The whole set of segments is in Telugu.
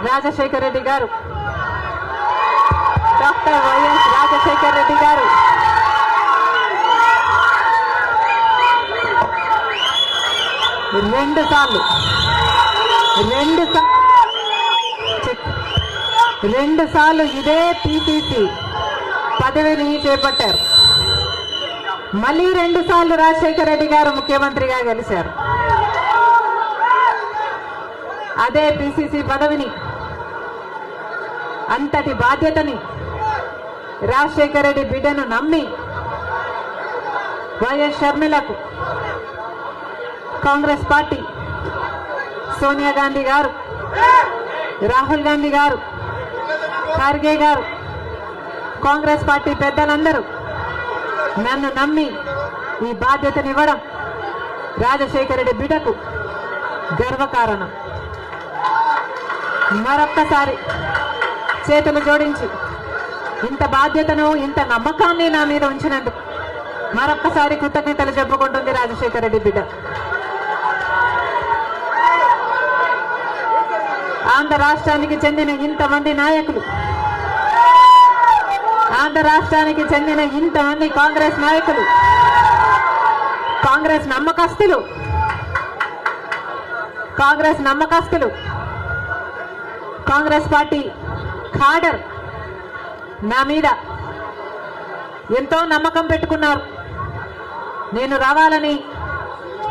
రాజశేఖర రెడ్డి గారు, డాక్టర్ వైఎస్ రాజశేఖర రెడ్డి గారు రెండు సార్లు ఇదే పిసిసి పదవిని చేపట్టారు. మళ్ళీ 2 సార్లు రాజశేఖర రెడ్డి గారు ముఖ్యమంత్రిగా గెలిచారు. అదే పిసిసి పదవిని, అంతటి బాధ్యతని రాజశేఖర రెడ్డి బిడ్డను నమ్మి వైఎస్ షర్మిలకు కాంగ్రెస్ పార్టీ, సోనియా గాంధీ గారు, రాహుల్ గాంధీ గారు, ఖార్గే గారు, కాంగ్రెస్ పార్టీ పెద్దలందరూ నన్ను నమ్మి ఈ బాధ్యతనివ్వడం రాజశేఖర రెడ్డి బిడ్డకు గర్వకారణం. మరొక్కసారి చేతులు జోడించి ఇంత బాధ్యతను, ఇంత నమ్మకాన్ని నా మీద ఉంచినందుకు మరొక్కసారి కృతజ్ఞతలు చెప్పుకుంటుంది రాజశేఖర రెడ్డి బిడ్డ. ఆంధ్ర రాష్ట్రానికి చెందిన ఇంతమంది నాయకులు, ఆంధ్ర రాష్ట్రానికి చెందిన ఇంతమంది కాంగ్రెస్ నాయకులు, కాంగ్రెస్ నమ్మకస్తులు, కాంగ్రెస్ పార్టీ ఖాడర్ నా మీద ఎంతో నమ్మకం పెట్టుకున్నారు. నేను రావాలని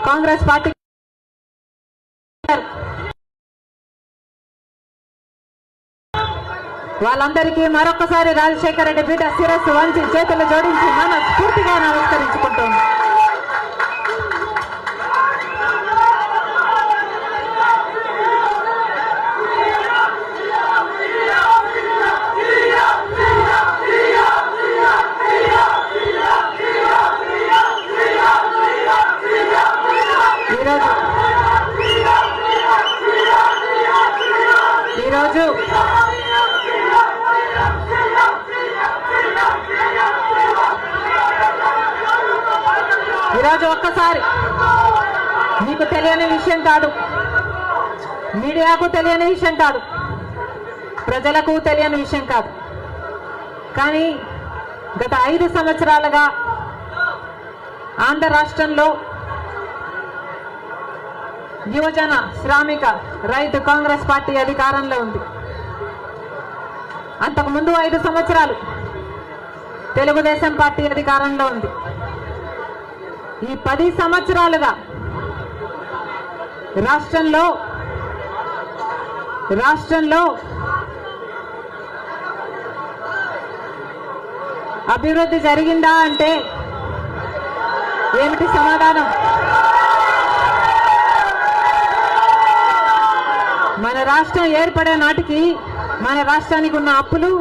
కాంగ్రెస్ పార్టీ వాళ్ళందరికీ మరొకసారి రాజశేఖర రెడ్డి బిడ్డ శిరస్సు వంచి చేతులు జోడించి మనస్ఫూర్తిగా నమస్కరించుకుంటోంది. ఈరోజు ఒక్కసారి మీకు తెలియని విషయం కాదు, మీడియాకు తెలియని విషయం కాదు, ప్రజలకు తెలియని విషయం కాదు. కానీ గత 5 సంవత్సరాలుగా ఆంధ్ర రాష్ట్రంలో యువజన శ్రామిక రైతు కాంగ్రెస్ పార్టీ అధికారంలో ఉంది. అంతకుముందు 5 సంవత్సరాలు తెలుగుదేశం పార్టీ అధికారంలో ఉంది. ఈ 10 సంవత్సరాలుగా రాష్ట్రంలో అభివృద్ధి జరిగిందా అంటే ఏమిటి సమాధానం? మన రాష్ట్రం ఏర్పడే నాటికి మన రాష్ట్రానికి ఉన్న అప్పులు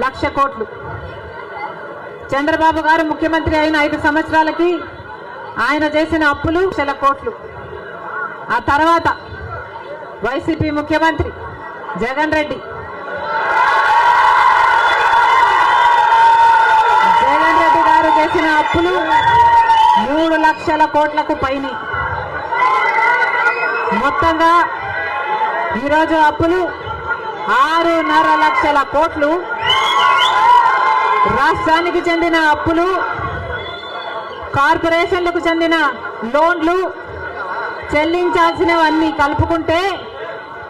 1,00,000 కోట్లు. చంద్రబాబు గారు ముఖ్యమంత్రి అయిన 5 సంవత్సరాలకి ఆయన చేసిన అప్పులు 1,00,000 కోట్లు. ఆ తర్వాత వైసీపీ ముఖ్యమంత్రి జగన్ రెడ్డి గారు చేసిన అప్పులు 3,00,000 కోట్లకు పైన. మొత్తంగా ఈరోజు అప్పులు 6.5 లక్షల కోట్లు. రాష్ట్రానికి చెందిన అప్పులు, కార్పొరేషన్లకు చెందిన లోన్లు, చెల్లించాల్సినవన్నీ కలుపుకుంటే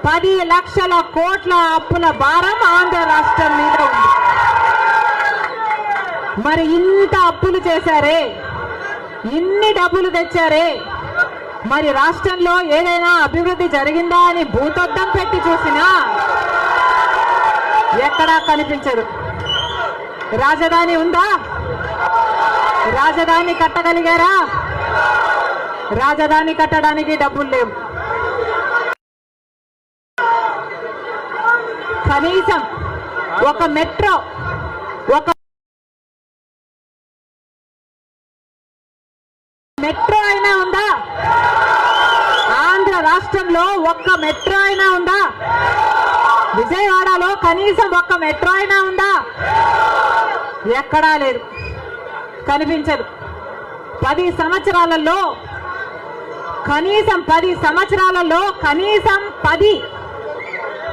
10 లక్షల కోట్ల అప్పుల భారం ఆంధ్ర రాష్ట్రం మీద ఉంది. మరి ఇంత అప్పులు చేశారే, ఇన్ని డబ్బులు తెచ్చారే, మరి రాష్ట్రంలో ఏదైనా అభివృద్ధి జరిగిందా అని భూతద్దం పెట్టి చూసినా ఎక్కడా కనిపించదు. రాజధాని ఉందా? రాజధాని కట్టగలిగారా? రాజధాని కట్టడానికి డబ్బులు లేవు. కనీసం ఒక మెట్రో అయినా ఉందా? ఆంధ్ర రాష్ట్రంలో ఒక్క మెట్రో అయినా ఉందా? విజయవాడలో కనీసం ఒక్క మెట్రో అయినా ఉందా? ఎక్కడా లేదు, కనిపించదు. 10 సంవత్సరాలలో కనీసం 10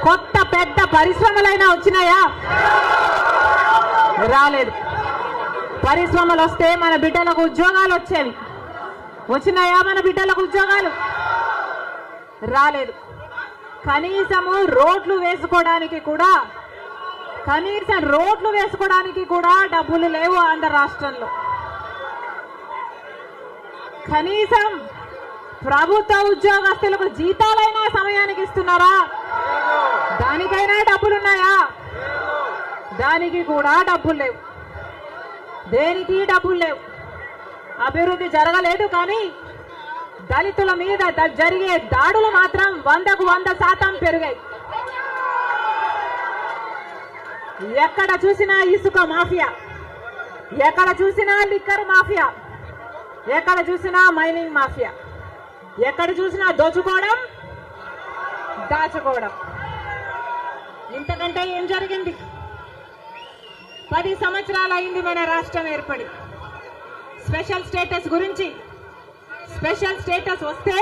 కొత్త పరిశ్రమలైనా వచ్చినాయా? రాలేదు. పరిశ్రమలు వస్తే మన బిడ్డలకు ఉద్యోగాలు వచ్చేవి. వచ్చినాయా మన బిడ్డలకు ఉద్యోగాలు? రాలేదు. కనీసం రోడ్లు వేసుకోవడానికి కూడా డబ్బులు లేవు ఆంధ్ర రాష్ట్రంలో. కనీసం ప్రభుత్వ ఉద్యోగస్తులకు జీతాలైనా సమయానికి ఇస్తున్నారా? దానికైనా డబ్బులున్నాయా? దానికి కూడా డబ్బులు లేవు. దేనికి డబ్బులు లేవు. అభివృద్ధి జరగలేదు. కానీ దళితుల మీద జరిగే దాడులు మాత్రం 100కు 100% పెరిగాయి. ఎక్కడ చూసినా ఇసుక మాఫియా, ఎక్కడ చూసినా లిక్కర్ మాఫియా, ఎక్కడ చూసినా మైనింగ్ మాఫియా, ఎక్కడ చూసినా దోచుకోవడం, దాచుకోవడం. ఇంతకంటే ఏం జరిగింది? 10 సంవత్సరాలు అయింది మన రాష్ట్రం ఏర్పడి. స్పెషల్ స్టేటస్ గురించి, స్పెషల్ స్టేటస్ వస్తే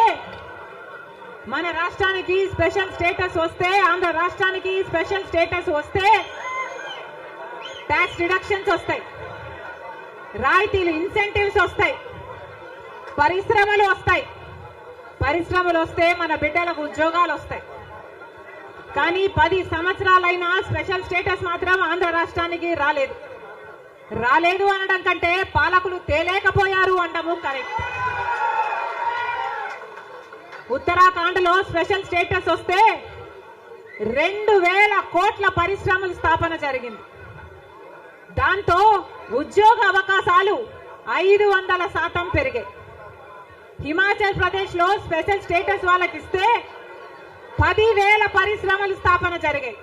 మన రాష్ట్రానికి స్పెషల్ స్టేటస్ వస్తే, ఆంధ్ర రాష్ట్రానికి స్పెషల్ స్టేటస్ వస్తే ట్యాక్స్ రిడక్షన్స్ వస్తాయి, రాయితీలు, ఇన్సెంటివ్స్ వస్తాయి, పరిశ్రమలు వస్తాయి. పరిశ్రమలు వస్తే మన బిడ్డలకు ఉద్యోగాలు వస్తాయి. కానీ 10 సంవత్సరాలైనా స్పెషల్ స్టేటస్ మాత్రం ఆంధ్ర రాష్ట్రానికి రాలేదు. రాలేదు అనడం కంటే పాలకులు తేలేకపోయారు అనడము కరెక్ట్. ఉత్తరాఖండ్ లో స్పెషల్ స్టేటస్ వస్తే 2000 కోట్ల పరిశ్రమల స్థాపన జరిగింది. దాంతో ఉద్యోగ అవకాశాలు 500% పెరిగాయి. హిమాచల్ ప్రదేశ్ లో స్పెషల్ స్టేటస్ వాళ్ళకి ఇస్తే 10,000 పరిశ్రమల స్థాపన జరిగాయి.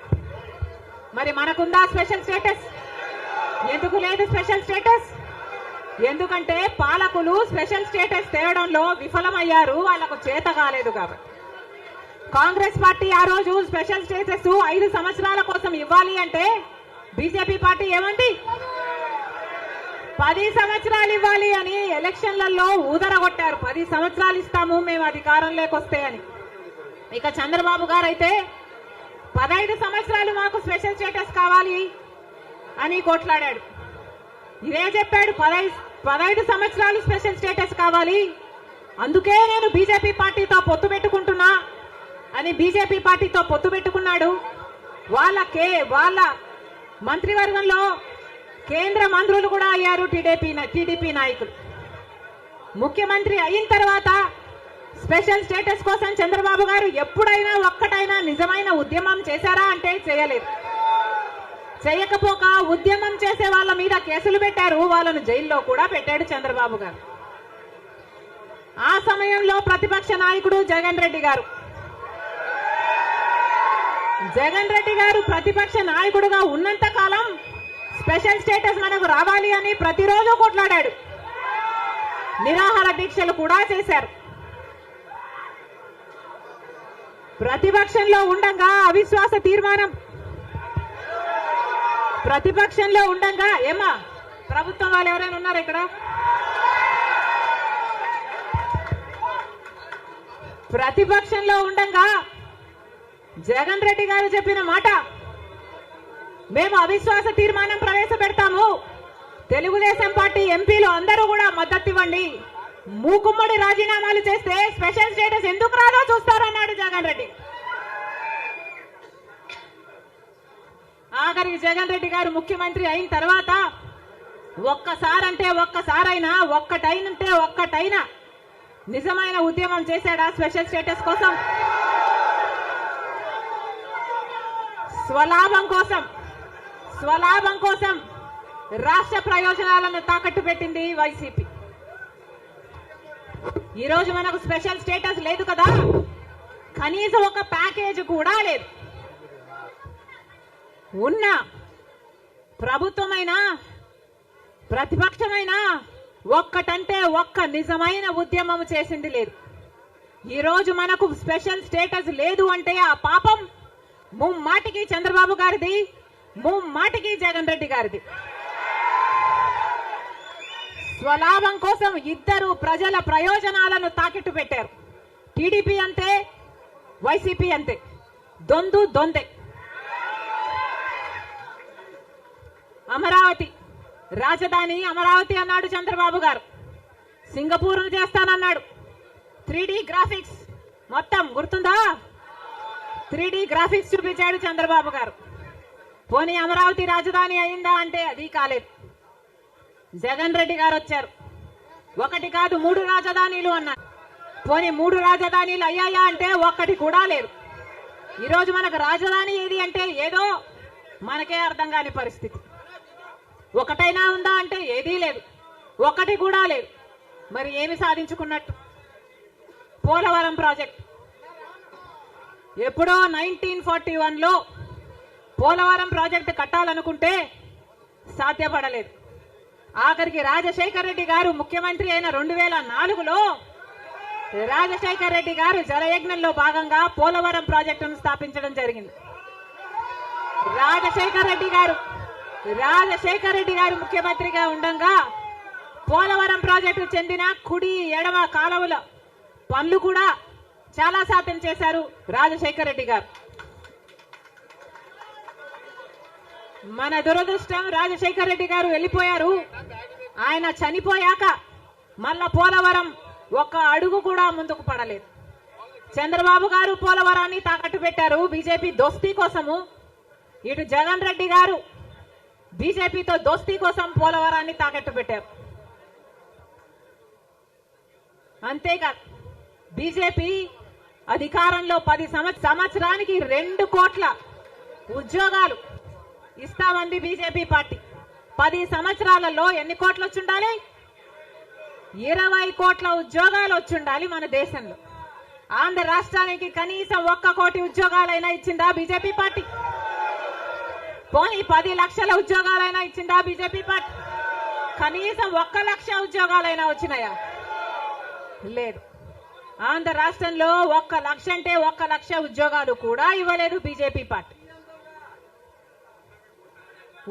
మరి మనకుందా స్పెషల్ స్టేటస్? ఎందుకు లేదు స్పెషల్ స్టేటస్? ఎందుకంటే పాలకులు స్పెషల్ స్టేటస్ తేవడంలో విఫలమయ్యారు, వాళ్ళకు చేత కాలేదు కాబట్టి. కాంగ్రెస్ పార్టీ ఆ రోజు స్పెషల్ స్టేటస్ 5 సంవత్సరాల కోసం ఇవ్వాలి అంటే బీజేపీ పార్టీ ఏమంది? 10 సంవత్సరాలు ఇవ్వాలి అని ఎలక్షన్లలో ఊదరగొట్టారు. 10 సంవత్సరాలు ఇస్తాము మేము అధికారంలోకి వస్తే అని. ఇక చంద్రబాబు గారు అయితే 15 సంవత్సరాలు మాకు స్పెషల్ స్టేటస్ కావాలి అని కొట్లాడాడు. ఇదే చెప్పాడు, 15 సంవత్సరాలు స్పెషల్ స్టేటస్ కావాలి, అందుకే నేను బీజేపీ పార్టీతో పొత్తు పెట్టుకుంటున్నా అని బీజేపీ పార్టీతో పొత్తు పెట్టుకున్నాడు. వాళ్ళ మంత్రివర్గంలో కేంద్ర మంత్రులు కూడా అయ్యారు టీడీపీ నాయకులు. ముఖ్యమంత్రి అయిన తర్వాత స్పెషల్ స్టేటస్ కోసం చంద్రబాబు గారు ఎప్పుడైనా ఒక్కటైనా నిజమైన ఉద్యమం చేశారా అంటే చేయలేదు. చేయకపోక ఉద్యమం చేసే వాళ్ళ మీద కేసులు పెట్టారు, వాళ్ళను జైల్లో కూడా పెట్టాడు చంద్రబాబు గారు. ఆ సమయంలో ప్రతిపక్ష నాయకుడు జగన్ రెడ్డి గారు ప్రతిపక్ష నాయకుడుగా ఉన్నంత కాలం స్పెషల్ స్టేటస్ మనకు రావాలి అని ప్రతిరోజు కొట్లాడాడు. నిరాహార దీక్షలు కూడా చేశారు. ప్రతిపక్షంలో ఉండగా అవిశ్వాస తీర్మానం, ప్రతిపక్షంలో ఉండగా ఏమా ప్రభుత్వం వాళ్ళు ఎవరైనా ఉన్నారు ఇక్కడ? ప్రతిపక్షంలో ఉండగా జగన్ రెడ్డి గారు చెప్పిన మాట, మేము అవిశ్వాస తీర్మానం ప్రవేశపెడతాము, తెలుగుదేశం పార్టీ ఎంపీలు అందరూ కూడా మద్దతు ఇవ్వండి, మూకుమ్మడి రాజీనామాలు చేస్తే స్పెషల్ స్టేటస్ ఎందుకు రాదో చూస్తారన్నాడు జగన్ రెడ్డి. ఆఖరికి జగన్ రెడ్డి గారు ముఖ్యమంత్రి అయిన తర్వాత ఒక్కటైనా నిజమైన ఉద్యమం చేశాడా స్పెషల్ స్టేటస్ కోసం? స్వలాభం కోసం రాష్ట్ర ప్రయోజనాలను తాకట్టు పెట్టింది వైసీపీ. ఈరోజు మనకు స్పెషల్ స్టేటస్ లేదు కదా, కనీసం ఒక ప్యాకేజ్ కూడా లేదు. ఉన్న ప్రభుత్వమైనా ప్రతిపక్షమైనా ఒక్కటంటే ఒక్క నిజమైన ఉద్యమం చేసింది లేదు. ఈరోజు మనకు స్పెషల్ స్టేటస్ లేదు అంటే ఆ పాపం ముమ్మాటికి చంద్రబాబు గారిది, ముమ్మాటికి జగన్ రెడ్డి గారిది. స్వలాభం కోసం ఇద్దరు ప్రజల ప్రయోజనాలను తాకట్టు పెట్టారు. టీడీపీ అంతే, వైసీపీ అంతే, దొందే. అమరావతి రాజధాని అమరావతి అన్నాడు చంద్రబాబు గారు. సింగపూర్ను చేస్తానన్నాడు. 3D గ్రాఫిక్స్ మొత్తం గుర్తుందా? 3D గ్రాఫిక్స్ చూపించాడు చంద్రబాబు గారు. పోనీ అమరావతి రాజధాని అయిందా అంటే అది కాలేదు. జగన్ రెడ్డి గారు వచ్చారు. ఒకటి కాదు 3 రాజధానిలు అన్నారు. పోనీ 3 రాజధానిలు అయ్యాయా అంటే ఒక్కటి కూడా లేదు. ఈరోజు మనకు రాజధాని ఏది అంటే ఏదో మనకే అర్థం కాని పరిస్థితి. ఒకటైనా ఉందా అంటే ఏదీ లేదు, ఒక్కటి కూడా లేదు. మరి ఏమి సాధించుకున్నట్టు? పోలవరం ప్రాజెక్ట్ ఎప్పుడో 1941లో పోలవరం ప్రాజెక్టు కట్టాలనుకుంటే సాధ్యపడలేదు. ఆఖరికి రాజశేఖర రెడ్డి గారు ముఖ్యమంత్రి అయిన 2004లో రాజశేఖర రెడ్డి గారు జలయజ్ఞంలో భాగంగా పోలవరం ప్రాజెక్టును స్థాపించడం జరిగింది. రాజశేఖర రెడ్డి గారు ముఖ్యమంత్రిగా ఉండగా పోలవరం ప్రాజెక్టు చెందిన కుడి ఎడమ కాలువల పనులు కూడా చాలా శాతం చేశారు రాజశేఖర రెడ్డి గారు. మన దురదృష్టం రాజశేఖర రెడ్డి గారు వెళ్ళిపోయారు. ఆయన చనిపోయాక మళ్ళా పోలవరం ఒక్క అడుగు కూడా ముందుకు పడలేదు. చంద్రబాబు గారు పోలవరాన్ని తాకట్టు పెట్టారు బీజేపీ దోస్తీ కోసము. ఇటు జగన్ రెడ్డి గారు బీజేపీతో దోస్తీ కోసం పోలవరాన్ని తాకట్టు పెట్టారు. అంతేకాదు బీజేపీ అధికారంలో 10 సంవత్సరానికి 2 కోట్ల ఉద్యోగాలు ఇస్తామంది బీజేపీ పార్టీ. 10 సంవత్సరాలలో ఎన్ని కోట్లు వచ్చుండాలి? 20 కోట్ల ఉద్యోగాలు వచ్చుండాలి మన దేశంలో. ఆంధ్ర రాష్ట్రానికి కనీసం 1 కోటి ఉద్యోగాలైనా ఇచ్చిందా బీజేపీ పార్టీ? పోనీ 10 లక్షల ఉద్యోగాలైనా ఇచ్చిందా బీజేపీ పార్టీ? కనీసం 1 లక్ష ఉద్యోగాలైనా వచ్చినాయా? లేదు. ఆంధ్ర రాష్ట్రంలో 1 లక్ష అంటే 1 లక్ష ఉద్యోగాలు కూడా ఇవ్వలేదు బీజేపీ పార్టీ.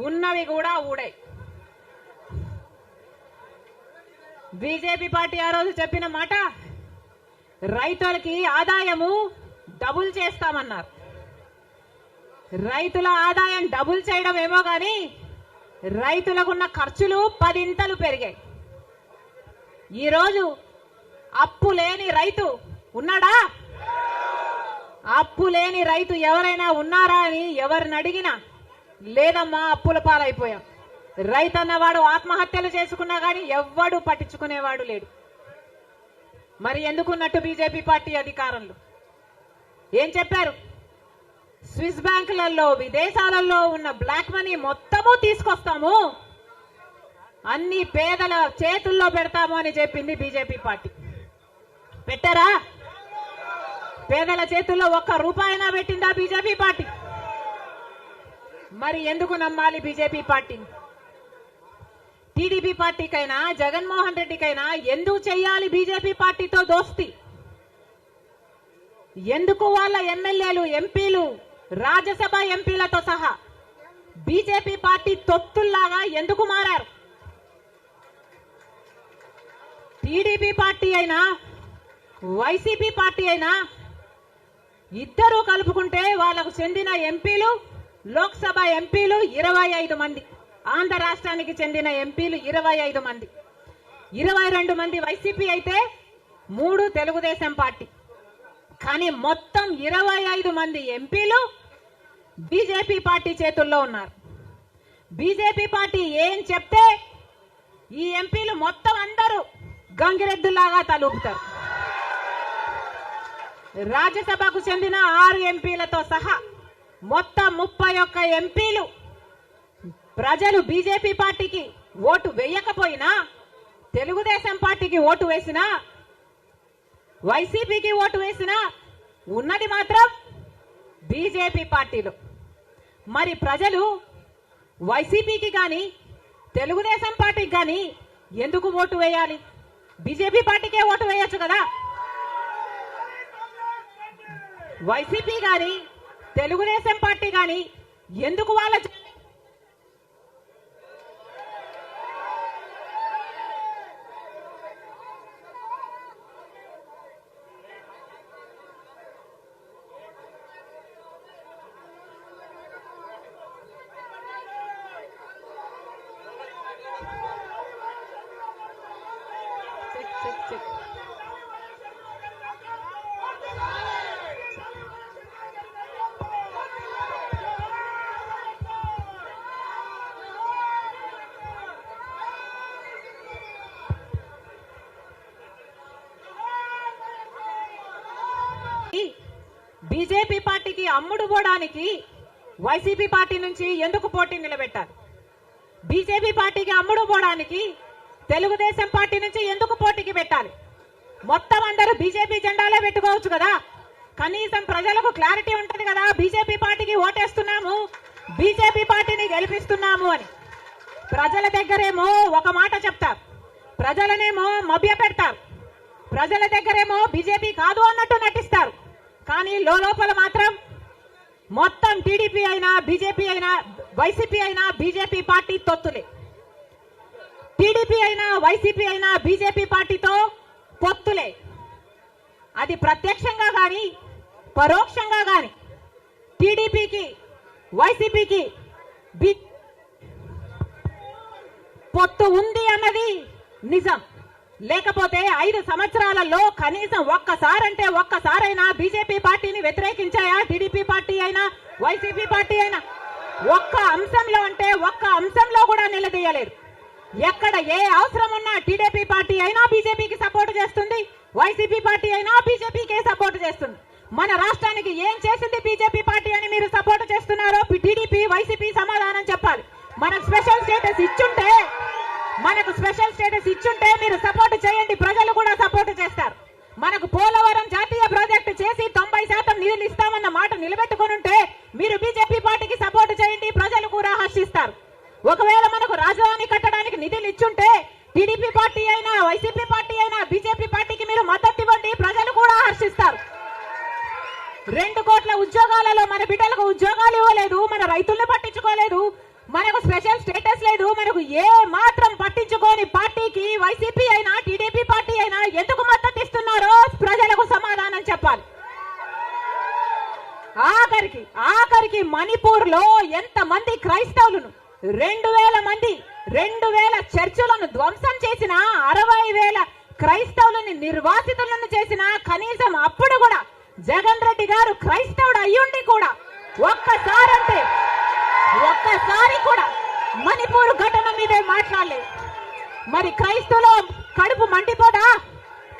ఉన్నవి కూడా ఊడాయి. బీజేపీ పార్టీ ఆ రోజు చెప్పిన మాట, రైతులకి ఆదాయము డబుల్ చేస్తామన్నారు. రైతుల ఆదాయం డబుల్ చేయడం ఏమో గాని రైతులకున్న ఖర్చులు 10 ఇంతలు పెరిగాయి. ఈరోజు అప్పు లేని రైతు ఉన్నాడా? అప్పు లేని రైతు ఎవరైనా ఉన్నారా అని ఎవరిని అడిగినా లేదమ్మా అప్పుల పాలైపోయాం. రైతు అన్నవాడు ఆత్మహత్యలు చేసుకున్నా గానీ ఎవ్వడు పట్టించుకునేవాడు లేడు. మరి ఎందుకున్నట్టు బీజేపీ పార్టీ అధికారంలో ఏం చెప్పారు? స్విస్ బ్యాంకులలో విదేశాలలో ఉన్న బ్లాక్ మనీ మొత్తము తీసుకొస్తాము, అన్ని పేదల చేతుల్లో పెడతాము అని చెప్పింది బీజేపీ పార్టీ. పెట్టారా? పేదల చేతుల్లో 1 రూపాయినా పెట్టిందా బీజేపీ పార్టీ? మరి ఎందుకు నమ్మాలి బీజేపీ పార్టీని? టీడీపీ పార్టీకైనా జగన్మోహన్ రెడ్డికైనా ఎందుకు చెయ్యాలి బీజేపీ పార్టీతో దోస్తి? ఎందుకు వాళ్ళ ఎమ్మెల్యేలు ఎంపీలు రాజ్యసభ ఎంపీలతో సహా బీజేపీ పార్టీ తొత్తుల్లాగా ఎందుకు మారారు? టీడీపీ పార్టీ అయినా వైసీపీ పార్టీ అయినా ఇద్దరూ కలుపుకుంటే వాళ్లకు చెందిన ఎంపీలు లోక్సభ ఎంపీలు 25 మంది, ఆంధ్ర రాష్ట్రానికి చెందిన ఎంపీలు 25 మంది, 22 మంది వైసీపీ అయితే 3 తెలుగుదేశం పార్టీ. కానీ మొత్తం 25 మంది ఎంపీలు బీజేపీ పార్టీ చేతుల్లో ఉన్నారు. బీజేపీ పార్టీ ఏం చెప్తే ఈ ఎంపీలు మొత్తం అందరూ గంగిరెద్దులాగా తలూపుతారు. రాజ్యసభకు చెందిన 6 ఎంపీలతో సహా మొత్తం 31 ఎంపీలు ప్రజలు బీజేపీ పార్టీకి ఓటు వేయకపోయినా, తెలుగుదేశం పార్టీకి ఓటు వేసినా, వైసీపీకి ఓటు వేసినా ఉన్నది మాత్రం బీజేపీ పార్టీలో. మరి ప్రజలు వైసీపీకి గాని తెలుగుదేశం పార్టీకి గాని ఎందుకు ఓటు వేయాలి? బీజేపీ పార్టీకే ఓటు వేయొచ్చు కదా. వైసీపీ గాని తెలుగుదేశం పార్టీ గాని ఎందుకు వాళ్ళ అమ్ముడు పోవడానికి వైసీపీ పార్టీ నుంచి ఎందుకు పోటీ నిలబెట్టారు? బీజేపీ పార్టీకి అమ్ముడు పోవడానికి తెలుగుదేశం పార్టీ నుంచి ఎందుకు పోటీకి పెట్టాలి? మొత్తం అందరూ బీజేపీ జెండాలే పెట్టుకోవచ్చు కదా. కనీసం ప్రజలకు క్లారిటీ ఉంటది కదా, బీజేపీ పార్టీకి ఓటేస్తున్నాము, బీజేపీ పార్టీని గెలిపిస్తున్నాము అని. ప్రజల దగ్గరేమో ఒక మాట చెప్తారు, ప్రజలనేమో మభ్య పెడతారు. ప్రజల దగ్గరేమో బీజేపీ కాదు అన్నట్టు నటిస్తారు. కానీ లోపల మాత్రం మొత్తం టీడీపీ అయినా బీజేపీ అయినా వైసీపీ అయినా బీజేపీ పార్టీ తొత్తులే. టీడీపీ అయినా వైసీపీ అయినా బీజేపీ పార్టీతో పొత్తులే. అది ప్రత్యక్షంగా గాని పరోక్షంగా గాని టీడీపీకి వైసీపీకి పొత్తు ఉంది అన్నది నిజం. లేకపోతే 5 సంవత్సరాలలో కనీసం ఒక్కసారైనా బీజేపీ పార్టీని వ్యతిరేకించాయా టీడీపీ పార్టీ అయినా వైసీపీ పార్టీ అయినా? ఒక్క అంశంలో కూడా నిలదీయలేదు. ఎక్కడ ఏ అవసరం ఉన్నా టీడీపీ పార్టీ అయినా బీజేపీకి సపోర్ట్ చేస్తుంది, వైసీపీ పార్టీ అయినా బీజేపీకే సపోర్ట్ చేస్తుంది. మన రాష్ట్రానికి ఏం చేసింది బీజేపీ పార్టీ అని మీరు సపోర్ట్ చేస్తున్నారో టీడీపీ వైసీపీ సమాధానం చెప్పాలి. మనకు స్పెషల్ స్టేటస్ ఇచ్చుంటే మీరు సపోర్ట్ చేయండి, ప్రజలు కూడా సపోర్ట్ చేస్తారు. మనకు పోలవరం జాతీయ ప్రాజెక్టు చేసి 90% నిధులు ఇస్తామన్న మాట నిలబెట్టుకుని ఉంటే మీరు బీజేపీ పార్టీకి సపోర్ట్ చేయండి, ప్రజలు కూడా హర్షిస్తారు. ఒకవేళ మనకు రాజధాని కట్టడానికి నిధులు ఇచ్చుంటే టీడీపీ పార్టీ అయినా వైసీపీ పార్టీ అయినా బీజేపీ పార్టీకి మీరు మద్దతు ఇవ్వండి, ప్రజలు కూడా హర్షిస్తారు. 2 కోట్ల ఉద్యోగాలలో మన బిడ్డలకు ఉద్యోగాలు ఇవ్వలేదు, మన రైతుల్ని పట్టించుకోలేదు, మనకు స్పెషల్ స్టేటస్ లేదు. మనకు ఏ మాత్రం పట్టించుకోని పార్టీకి వైసీపీ అయినా టీడీపీ పార్టీ అయినా ఎందుకు మద్దతు ఇస్తున్నారో ప్రజలకు సమాధానం చెప్పాలి. ఆఖరికి మణిపూర్ లో ఎంతమంది క్రైస్తవులను 2,000 చర్చిలను ధ్వంసం చేసిన 60,000 క్రైస్తవులని నిర్వాసితులను చేసిన కనీసం అప్పుడు కూడా జగన్ రెడ్డి గారు క్రైస్తవుడు అయ్యుండి కూడా ఒక్కసారి కూడా మణిపూర్ ఘటన మీదే మాట్లాడలేదు. మరి క్రైస్తవుల కడుపు మండిపోదా?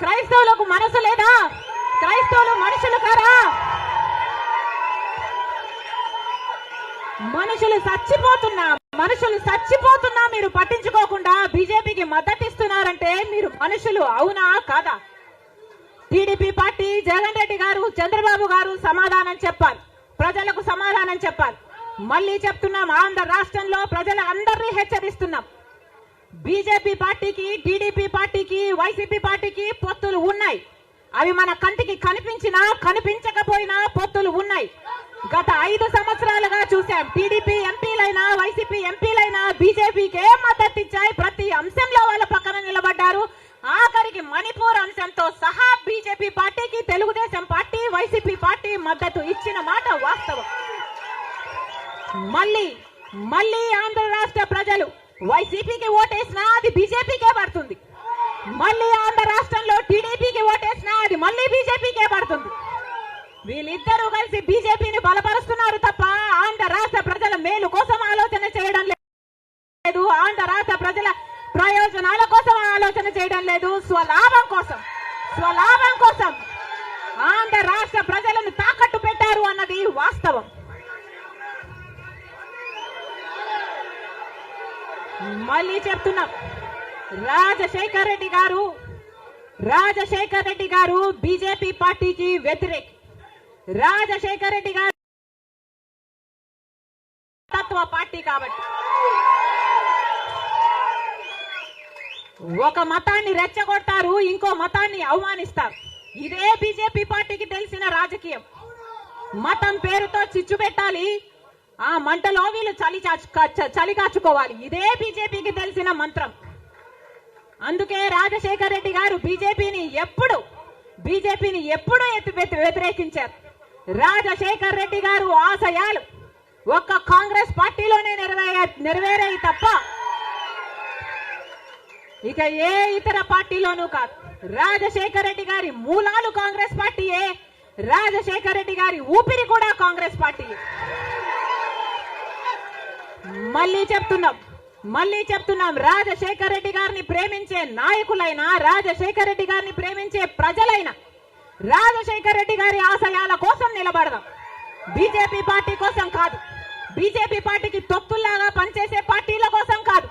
క్రైస్తవులకు మనసు లేదా? క్రైస్తవులు మనుషులు కారా? మనుషులు చచ్చిపోతున్నా మీరు పట్టించుకోకుండా బీజేపీకి మద్దతు ఇస్తున్నారంటే మీరు మనుషులు అవునా కాదా? టీడీపీ పార్టీ జగన్ రెడ్డి గారు చంద్రబాబు గారు సమాధానం చెప్పాలి, ప్రజలకు సమాధానం చెప్పాలి. మళ్ళీ చెప్తున్నాం, ఆంధ్ర రాష్ట్రంలో ప్రజల అందరినీ హెచ్చరిస్తున్నాం. బీజేపీ పార్టీకి టీడీపీ పార్టీకి వైసీపీ పార్టీకి పొత్తులు ఉన్నాయి. అవి మన కంటికి కనిపించినా కనిపించకపోయినా పొత్తులు ఉన్నాయి. గత 5 సంవత్సరాలుగా చూశాం. టీడీపీ ఎంపీలైనా వైసీపీ ఎంపీలైనా బీజేపీకే మద్దతు ఇచ్చాయి, ప్రతి అంశంలో వాళ్ళ పక్కన నిలబడ్డారు. ఆఖరికి మణిపూర్ అంశంతో సహా బీజేపీ పార్టీకి తెలుగుదేశం పార్టీ వైసీపీ పార్టీ మద్దతు ఇచ్చిన మాట వాస్తవం. మళ్ళీ ఆంధ్ర రాష్ట్ర ప్రజలు వైసీపీకి ఓటేసినా అది బీజేపీకే పడుతుంది. మళ్ళీ ఆంధ్ర రాష్ట్రంలో టీడీపీకి ఓటేసినా అది మళ్ళీ బీజేపీకే పడుతుంది. వీళ్ళిద్దరూ కలిసి బీజేపీని బలపరుస్తున్నారు తప్ప ఆంధ్ర రాష్ట్ర ప్రజల మేలు కోసం ఆలోచన చేయడం లేదు, ఆంధ్ర రాష్ట్ర ప్రజల ప్రయోజనాల కోసం ఆలోచన చేయడం లేదు. స్వలాభం కోసం ఆంధ్ర రాష్ట్ర ప్రజలను తాకట్టు పెట్టారు అన్నది వాస్తవం. మళ్ళీ చెప్తున్నాం, రాజశేఖర్ రెడ్డి గారు బీజేపీ పార్టీకి వ్యతిరేకి. రాజశేఖర్ రెడ్డి గారు తత్వ పార్టీ కాబట్టి ఒక మతాన్ని రెచ్చగొడతారు, ఇంకో మతాన్ని అవమానిస్తారు. ఇదే బీజేపీ పార్టీకి తెలిసిన రాజకీయం. మతం పేరుతో చిచ్చు పెట్టాలి, ఆ మంటలో వీళ్ళు చలి కాచుకోవాలి. ఇదే బీజేపీకి తెలిసిన మంత్రం. అందుకే రాజశేఖర్ రెడ్డి గారు బీజేపీని ఎప్పుడు వ్యతిరేకించారు. రాజశేఖర్ రెడ్డి గారు ఆశయాలు ఒక్క కాంగ్రెస్ పార్టీలోనే నెరవేరాయి తప్ప ఇక ఏ ఇతర పార్టీలోనూ కాదు. రాజశేఖర్ రెడ్డి గారి మూలాలు కాంగ్రెస్ పార్టీయే, రాజశేఖర్ రెడ్డి గారి ఊపిరి కూడా కాంగ్రెస్ పార్టీయే. మళ్ళీ చెప్తున్నాం, రాజశేఖర్ రెడ్డి గారిని ప్రేమించే నాయకులైనా, రాజశేఖర్ రెడ్డి గారిని ప్రేమించే ప్రజలైనా రాజశేఖర్ రెడ్డి గారి ఆశయాల కోసం నిలబడదాం. బీజేపీ పార్టీ కోసం కాదు, బీజేపీ పార్టీకి తొత్తుల్లాగా పనిచేసే పార్టీల కోసం కాదు.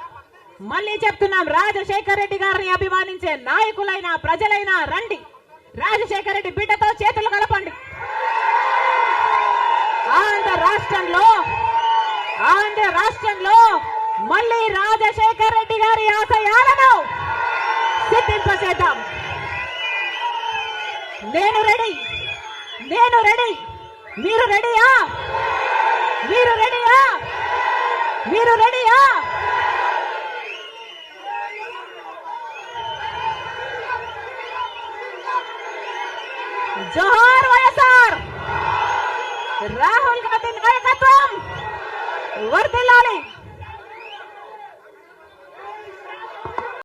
మళ్ళీ చెప్తున్నాం, రాజశేఖర్ రెడ్డి గారిని అభిమానించే నాయకులైనా ప్రజలైనా రండి, రాజశేఖర్ రెడ్డి బిడ్డతో చేతులు కలపండి. ఆంధ్ర రాష్ట్రంలో మళ్ళీ రాజశేఖర్ రెడ్డి గారి ఆశయాలను సిద్ధింపచేద్దాం. నేను రెడీ. మీరు రెడీయా? జోహార్ వైఎస్ఆర్. రాహుల్ గాంధీ నాయకత్వం వర్ధిల్లాలి.